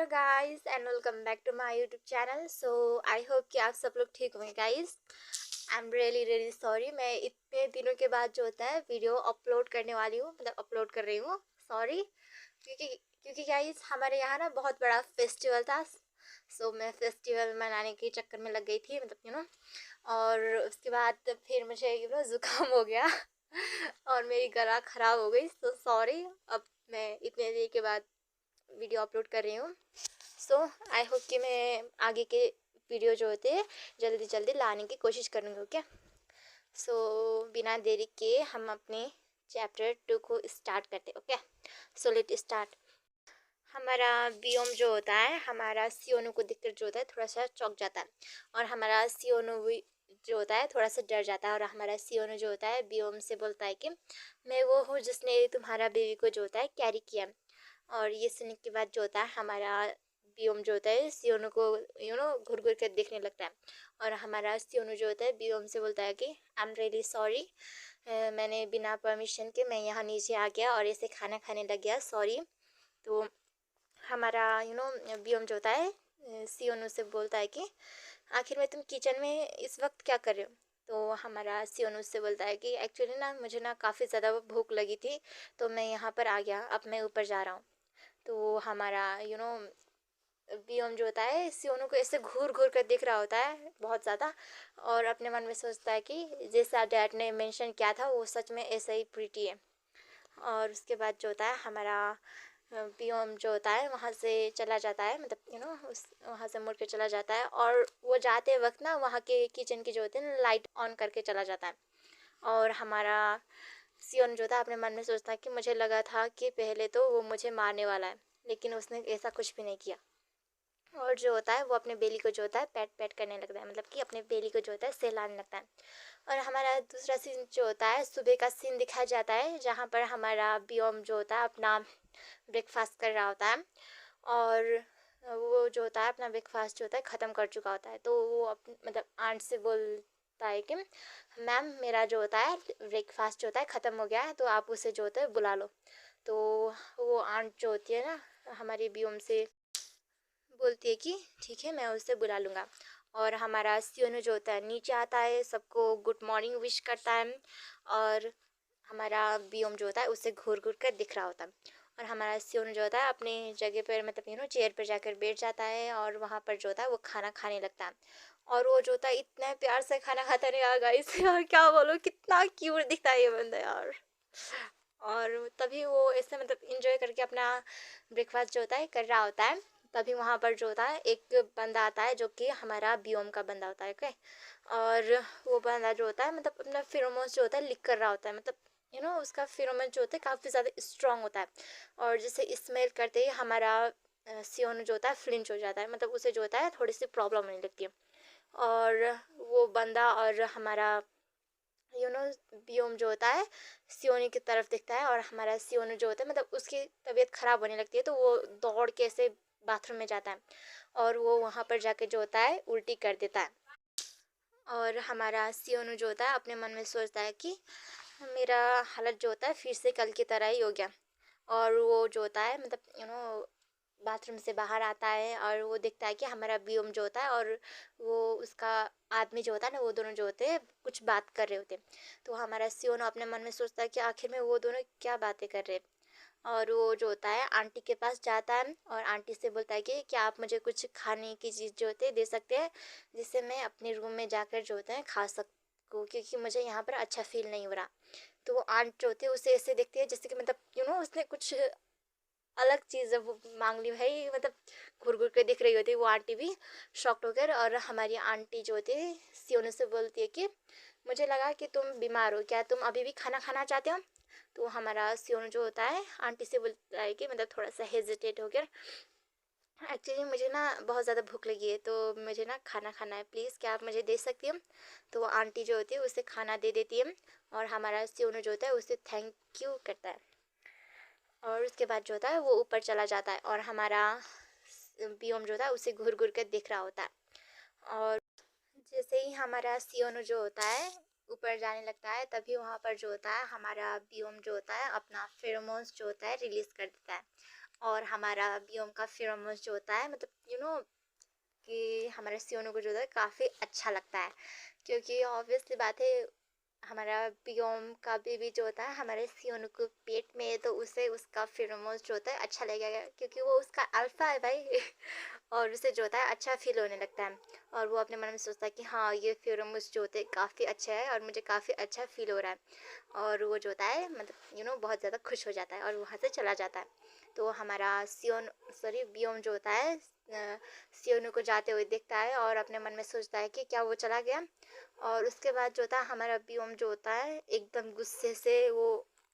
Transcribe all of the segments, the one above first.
Guys and welcome back to my YouTube channel. So I hope कि आप सब लोग ठीक होंगे guys. I am really sorry, मैं इतने दिनों के बाद जो होता है वीडियो अपलोड करने वाली हूँ, मतलब अपलोड कर रही हूँ। सॉरी, क्योंकि क्योंकि गाइस हमारे यहाँ ना बहुत बड़ा फेस्टिवल था। सो मैं फेस्टिवल मनाने के चक्कर में लग गई थी, मतलब और उसके बाद फिर मुझे ज़ुकाम हो गया और मेरी गला ख़राब हो गई। सो सॉरी, अब मैं इतने देर के बाद वीडियो अपलोड कर रही हूँ। सो आई होप कि मैं आगे के वीडियो जो होते हैं जल्दी जल्दी लाने की कोशिश करूँगी। ओके, सो बिना देरी के हम अपने चैप्टर 2 को स्टार्ट करते हैं। Okay, so let start. हमारा बियोम जो होता है, हमारा सियोनो को देखकर जो होता है थोड़ा सा चौंक जाता है, और हमारा सियोनो भी जो होता है थोड़ा सा डर जाता है। और हमारा सियोनो जो होता है बियोम से बोलता है कि मैं वो हूँ जिसने तुम्हारा बेबी को जो होता है कैरी किया। और ये सुनने के बाद जो होता है हमारा बियोम जो होता है सियोनो को घुर घुर कर देखने लगता है। और हमारा सियोनो जो होता है बियोम से बोलता है कि आई एम रियली सॉरी, मैंने बिना परमिशन के मैं यहाँ नीचे आ गया और ऐसे खाना खाने लग गया, सॉरी। तो हमारा बियोम जो होता है सियोनो से बोलता है कि आखिर में तुम किचन में इस वक्त क्या कर रहे हो। तो हमारा सियोनो से बोलता है कि एक्चुअली ना मुझे ना काफ़ी ज़्यादा भूख लगी थी, तो मैं यहाँ पर आ गया, अब मैं ऊपर जा रहा हूँ। तो हमारा बियोम जो होता है सियोनो को ऐसे घूर घूर कर देख रहा होता है बहुत ज़्यादा, और अपने मन में सोचता है कि जैसा डैड ने मेंशन किया था वो सच में ऐसा ही प्रीटी है। और उसके बाद जो होता है हमारा बियोम जो होता है वहाँ से चला जाता है, मतलब उस वहाँ से मुड़ के चला जाता है। और वो जाते वक्त ना वहाँ के किचन की जो होती है लाइट ऑन करके चला जाता है। और हमारा सियोन जो था अपने मन में सोचता है कि मुझे लगा था कि पहले तो वो मुझे मारने वाला है, लेकिन उसने ऐसा कुछ भी नहीं किया। और जो होता है वो अपने बेली को जो होता है पैट पैट करने लगता है, मतलब कि अपने बेली को जो होता है सहलाने लगता है। और हमारा दूसरा सीन जो होता है सुबह का सीन दिखाया जाता है, जहाँ पर हमारा बियोम जो होता है अपना ब्रेकफास्ट कर रहा होता है। और वो जो होता है अपना ब्रेकफास्ट जो होता है ख़त्म कर चुका होता है। तो वो मतलब आंट से बोलता है कि मैम मेरा जो होता है ब्रेकफास्ट जो होता है ख़त्म हो गया है, तो आप उसे जो होता है बुला लो। तो वो आंट जो होती है ना हमारी बियोम से बोलती है कि ठीक है मैं उसे बुला लूँगा। और हमारा सियोनो जो होता है नीचे आता है, सबको गुड मॉर्निंग विश करता है। और हमारा बियोम जो होता है उसे घूर घूर कर दिख रहा होता है। और हमारा सियोनो जो होता है अपने जगह पर, मतलब चेयर पर जाकर बैठ जाता है, और वहाँ पर जो होता है वो खाना खाने लगता है। और वो जो होता है इतना प्यार से खाना खाता नहीं यार गाइस यार क्या बोलो, कितना क्यूट दिखता है ये बंदा यार। और तभी वो ऐसे मतलब इंजॉय करके अपना ब्रेकफास्ट जो होता है कर रहा होता है। तभी वहाँ पर जो होता है एक बंदा आता है जो कि हमारा बियोम का बंदा होता है। ओके, और वो बंदा जो होता है मतलब अपना फेरोमोन्स जो होता है लिक कर रहा होता है, मतलब उसका फेरोमोन जो होता है काफ़ी ज़्यादा स्ट्रांग होता है। और जैसे स्मेल करते ही हमारा सियोन जो होता है फ्लिंच हो जाता है, मतलब उसे जो होता है थोड़ी सी प्रॉब्लम होने लगती है। और वो बंदा और हमारा बियोम जो होता है सियोनी की तरफ दिखता है, और हमारा सियोनो जो होता है मतलब उसकी तबीयत ख़राब होने लगती है, तो वो दौड़ के ऐसे बाथरूम में जाता है, और वो वहाँ पर जाके जो होता है उल्टी कर देता है। और हमारा सियोनो जो होता है अपने मन में सोचता है कि मेरा हालत जो होता है फिर से कल की तरह ही हो गया। और वो जो होता है मतलब बाथरूम से बाहर आता है, और वो देखता है कि हमारा बियोम जो होता है और वो उसका आदमी जो होता है ना, वो दोनों जो होते हैं कुछ बात कर रहे होते हैं। तो हमारा सियोनो अपने मन में सोचता है कि आखिर में वो दोनों क्या बातें कर रहे हैं। और वो जो होता है आंटी के पास जाता है, और आंटी से बोलता है कि क्या आप मुझे कुछ खाने की चीज़ जो होती है दे सकते हैं, जिससे मैं अपने रूम में जाकर जो होता है खा सकूँ, क्योंकि मुझे यहाँ पर अच्छा फील नहीं हो रहा। तो वो आंट जो होती है उसे ऐसे देखती है जैसे कि मतलब उसने कुछ अलग चीज़ वो मांग ली भाई, मतलब घूर घूर के दिख रही होती है वो आंटी भी शॉक्ड होकर। और हमारी आंटी जो होती है सियोनो से बोलती है कि मुझे लगा कि तुम बीमार हो, क्या तुम अभी भी खाना खाना चाहते हो। तो हमारा सियोनो जो होता है आंटी से बोलता है कि मतलब थोड़ा सा हेजिटेट हो गया, एक्चुअली मुझे ना बहुत ज़्यादा भूख लगी है, तो मुझे ना खाना खाना है, प्लीज़ क्या आप मुझे दे सकती हैं। तो वो आंटी जो होती है उसे खाना दे देती है, और हमारा सियोनो जो होता है उसे थैंक यू करता है। और उसके बाद जो होता है वो ऊपर चला जाता है, और हमारा बियोम जो होता है उसे घूर घूर कर देख रहा होता है। और जैसे ही हमारा सियोनो जो होता है ऊपर जाने लगता है, तभी वहाँ पर जो होता है हमारा बियोम जो होता है अपना फेरोमोन्स जो होता है रिलीज कर देता है। और हमारा बियोम का फेरोमोन्स जो होता है, मतलब कि हमारे सियोनो को जो होता है काफ़ी अच्छा लगता है, क्योंकि ऑब्वियसली बात है, हमारा बियोम का बेबी जो होता है हमारे सियोनो को पेट में, तो उसे उसका फेरोमोन्स जो होता है अच्छा लगेगा, क्योंकि वो उसका अल्फा है भाई। और उसे जो होता है अच्छा फील होने लगता है, और वो अपने मन में सोचता है कि हाँ, ये फेरोमोन्स जो होते हैं काफ़ी अच्छा है और मुझे काफ़ी अच्छा फील हो रहा है, और वो जो होता है मतलब बहुत ज़्यादा खुश हो जाता है और वहाँ से चला जाता है। तो हमारा बियोम जो होता है सियोनो को जाते हुए देखता है और अपने मन में सोचता है कि क्या वो चला गया। और उसके बाद जो होता है हमारा बियोम जो होता है एकदम गुस्से से वो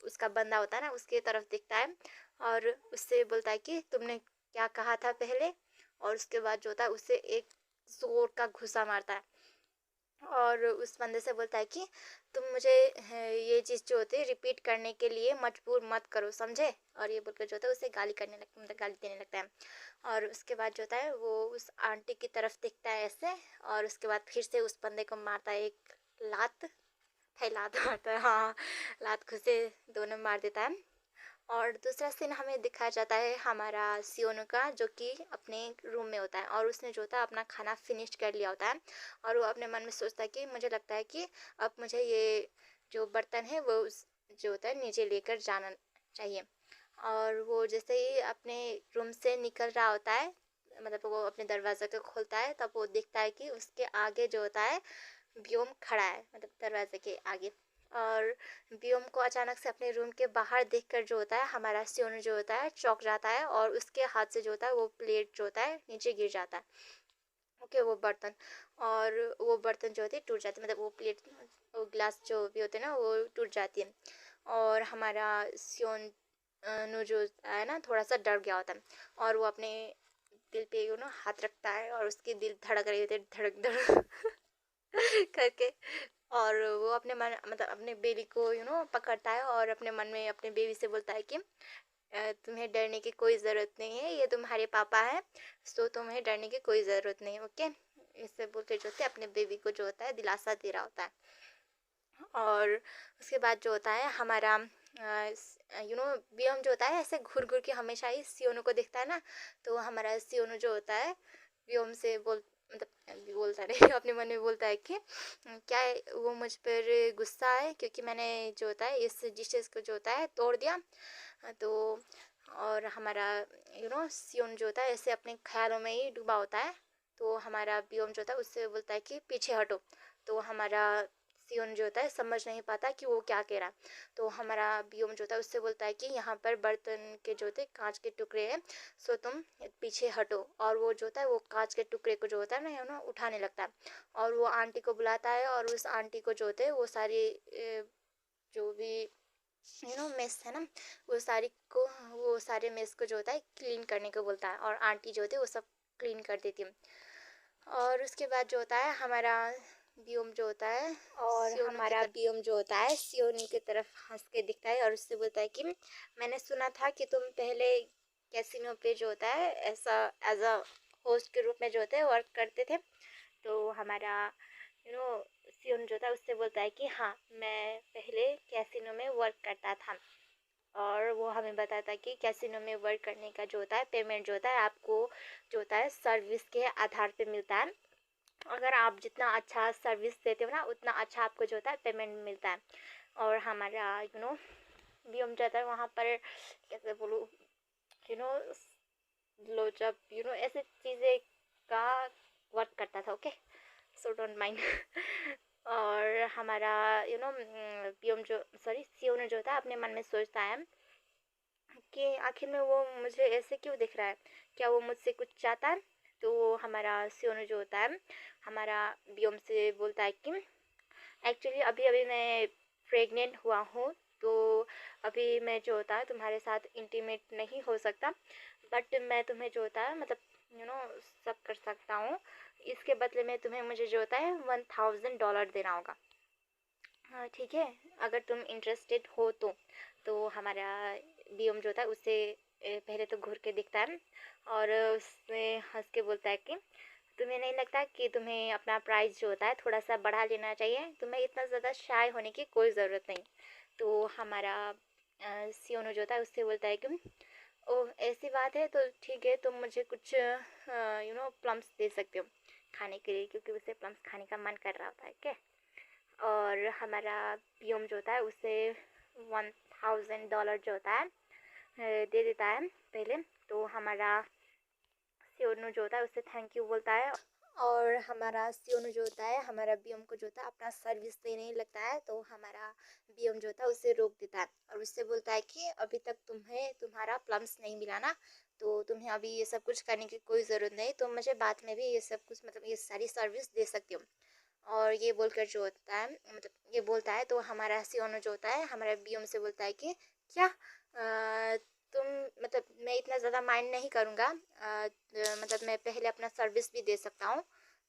उसका बंदा होता है ना उसके तरफ देखता है, और उससे बोलता है कि तुमने क्या कहा था पहले। और उसके बाद जो होता है उससे एक जोर का घुसा मारता है, और उस बंदे से बोलता है कि तुम मुझे ये चीज़ जो होती है रिपीट करने के लिए मजबूर मत करो, समझे। और ये बोलकर जो होता है उसे गाली करने लगता, मतलब गाली देने लगता है। और उसके बाद जो होता है वो उस आंटी की तरफ देखता है ऐसे, और उसके बाद फिर से उस बंदे को मारता है एक लात। है लात मारता है, हाँ, लात घुसे दोनों मार देता है। और दूसरा सीन हमें दिखाया जाता है हमारा सियोनो का, जो कि अपने रूम में होता है, और उसने जो होता है अपना खाना फिनिश कर लिया होता है, और वो अपने मन में सोचता है कि मुझे लगता है कि अब मुझे ये जो बर्तन है वो जो होता है नीचे लेकर जाना चाहिए। और वो जैसे ही अपने रूम से निकल रहा होता है, मतलब वो अपने दरवाज़ा को खोलता है, तब वो देखता है कि उसके आगे जो होता है व्योम खड़ा है, मतलब दरवाजे के आगे। और व्योम को अचानक से अपने रूम के बाहर देखकर जो होता है हमारा सियोन जो होता है चौंक जाता है, और उसके हाथ से जो होता है वो प्लेट जो होता है नीचे गिर जाता है। ओके, वो बर्तन, और वो बर्तन जो होते हैं टूट जाते हैं, मतलब वो प्लेट, वो ग्लास जो भी होते हैं ना वो टूट जाती है। और हमारा सियोन नो जो है ना थोड़ा सा डर गया होता है, और वो अपने दिल पे हाथ रखता है, और उसकी दिल धड़क रही होती है, धड़क धड़क करके। और वो अपने मन, मतलब अपने बेबी को पकड़ता है, और अपने मन में अपने बेबी से बोलता है कि तुम्हें डरने की कोई ज़रूरत नहीं है, ये तुम्हारे पापा है, सो तुम्हें डरने की कोई ज़रूरत नहीं है, ओके। इससे बोल के जो होता है अपने बेबी को जो होता है दिलासा दे रहा होता है। और उसके बाद जो होता है हमारा बियम जो होता है ऐसे घूर घूर के हमेशा ही सियोनो को देखता है ना, तो हमारा सियोनो जो होता है बियम से मतलब बोलता नहीं अपने मन में बोलता है कि क्या वो मुझ पर गुस्सा है क्योंकि मैंने जो होता है इस डिशेस को जो होता है तोड़ दिया। तो और हमारा सियोन जो होता है ऐसे अपने ख्यालों में ही डूबा होता है, तो हमारा बियोम जो होता है उससे बोलता है कि पीछे हटो। तो हमारा सियोन जो होता है समझ नहीं पाता कि वो क्या कह रहा है, तो हमारा बियोम जो होता है उससे बोलता है कि यहाँ पर बर्तन के जो होते हैं कांच के टुकड़े हैं, सो तुम पीछे हटो। और वो जो होता है वो कांच के टुकड़े को जो होता है ना उठाने लगता है, और वो आंटी को बुलाता है, और उस आंटी को जो होते हैं वो सारी जो भी मेस है ना वो सारे मेस को जो होता है क्लीन करने को बोलता है, और आंटी जो होती है वो सब क्लीन कर देती है। और उसके बाद जो होता है हमारा बियोम जो होता है, और हमारा बियोम जो होता है सियोनी की तरफ हंस के दिखता है, और उससे बोलता है कि मैंने सुना था कि तुम पहले कैसीनो पे जो होता है ऐसा एज अ होस्ट के रूप में जो होता है वर्क करते थे। तो हमारा यू नो सियोन जो था उससे बोलता है कि हाँ, मैं पहले कैसीनो में वर्क करता था, और वो हमें बताता है कि कैसीनो में वर्क करने का जो होता है पेमेंट जो होता है आपको जो होता है सर्विस के आधार पे मिलता है। अगर आप जितना अच्छा सर्विस देते हो ना उतना अच्छा आपको जो होता है पेमेंट मिलता है। और हमारा भी हम जाता है वहाँ पर, कैसे बोलूँ, यू नो लो जब ऐसे चीज़ें का वर्क करता था, ओके, सो डोंट माइंड। और हमारा पियोम जो सॉरी सियोन जो था अपने मन में सोचता है कि आखिर में वो मुझे ऐसे क्यों दिख रहा है, क्या वो मुझसे कुछ चाहता है। तो वो हमारा सियोन जो होता है हमारा बियोम से बोलता है कि एक्चुअली अभी अभी मैं प्रेग्नेंट हुआ हूँ, तो अभी मैं जो होता है तुम्हारे साथ इंटीमेट नहीं हो सकता, बट मैं तुम्हें जो होता है मतलब सब कर सकता हूँ। इसके बदले में तुम्हें मुझे जो होता है $1000 देना होगा। हाँ ठीक है, अगर तुम इंटरेस्टेड हो तो हमारा बियम जो था उससे पहले तो घूर के दिखता है, और उसने हंस के बोलता है कि तुम्हें नहीं लगता कि तुम्हें अपना प्राइस जो होता है थोड़ा सा बढ़ा लेना चाहिए, तुम्हें इतना ज़्यादा शाय होने की कोई ज़रूरत नहीं। तो हमारा सियोनो जो होता है उससे बोलता है कि ओह ऐसी बात है तो ठीक है, तुम मुझे कुछ प्लम्स दे सकते हो खाने के लिए, क्योंकि उसे प्लम्स खाने का मन कर रहा होता है क्या। और हमारा पियोम जो होता है उसे $1000 जो होता है दे देता है पहले। तो हमारा सियोनु जो होता है उससे थैंक यू बोलता है, और हमारा सियोनु जो होता है हमारा बियम को जो होता है अपना सर्विस देने लगता है। तो हमारा बियम जो होता है उसे रोक देता है और उससे बोलता है कि अभी तक तुम्हें तुम्हारा प्लम्स नहीं मिला ना, तो तुम्हें अभी ये सब कुछ करने की कोई ज़रूरत नहीं, तुम मुझे बाद में भी ये सब कुछ मतलब ये सारी सर्विस दे सकती हो। और ये बोलकर जो होता है मतलब ये बोलता है, तो हमारा सियोनो जो होता है हमारा बियम से बोलता है कि क्या तुम मतलब मैं इतना ज़्यादा माइंड नहीं करूँगा, मतलब मैं पहले अपना सर्विस भी दे सकता हूँ।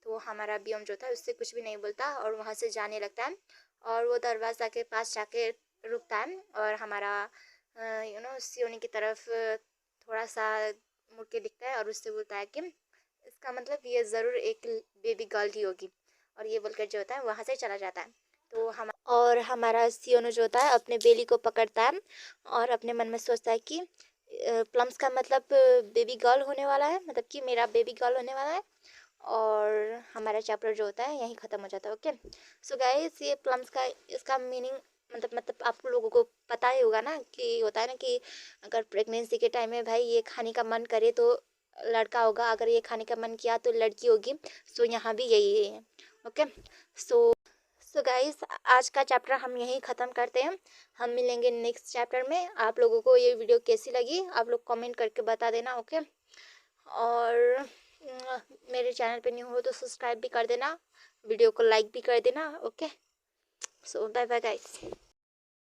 तो हमारा बियम जो था उससे कुछ भी नहीं बोलता और वहाँ से जाने लगता है, और वो दरवाज़ा के पास जाके रुकता है और हमारा सियोनी की तरफ थोड़ा सा मुड़ के दिखता है और उससे बोलता है कि इसका मतलब ये ज़रूर एक बेबी गर्ल ही होगी, और ये बोलकर जो होता है वहाँ से चला जाता है। तो हमारा सियोनो जो होता है अपने बेली को पकड़ता है और अपने मन में सोचता है कि प्लम्स का मतलब बेबी गर्ल होने वाला है, मतलब कि मेरा बेबी गर्ल होने वाला है। और हमारा चैप्टर जो होता है यहीं ख़त्म हो जाता है। ओके सो गाइस, ये प्लम्स का इसका मीनिंग मतलब आप लोगों को पता ही होगा ना, कि होता है ना कि अगर प्रेगनेंसी के टाइम में भाई ये खाने का मन करे तो लड़का होगा, अगर ये खाने का मन किया तो लड़की होगी। सो यहाँ भी यही है। ओके सो गाइस, आज का चैप्टर हम यहीं ख़त्म करते हैं। हम मिलेंगे नेक्स्ट चैप्टर में। आप लोगों को ये वीडियो कैसी लगी आप लोग कमेंट करके बता देना। ओके और मेरे चैनल पे न्यू हो तो सब्सक्राइब भी कर देना, वीडियो को लाइक भी कर देना। Okay so bye bye guys.